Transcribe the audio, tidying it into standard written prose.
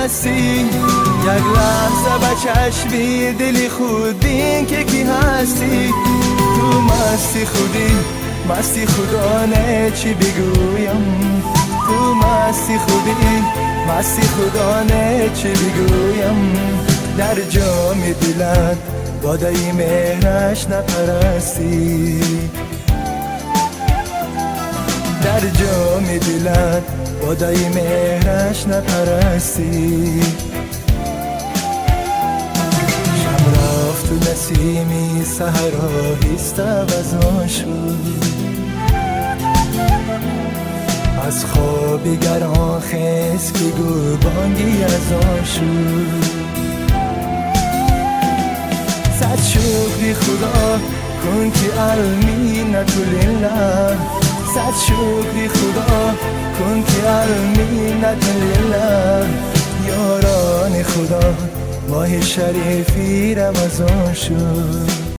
هستی، یک لحظه به چشمی دلی خود بین که کی هستی. تو مستی خودی، مستی خدا نه چی بگویم. تو مستی خودی، مستی خدا نه چی بگویم. در جام دلت باده مهرش نپرستی، در جام دلت باده مهرش نپرستی. شب رفت و نسیمی سحر آهسته وزان شد، از خواب گران خیز که گربانگی از آن شد. صد شکری خدا کن که المینت لله، صد شکری خدا کن که المینت لله. یاران خدا ماه شریفی رمضان شد.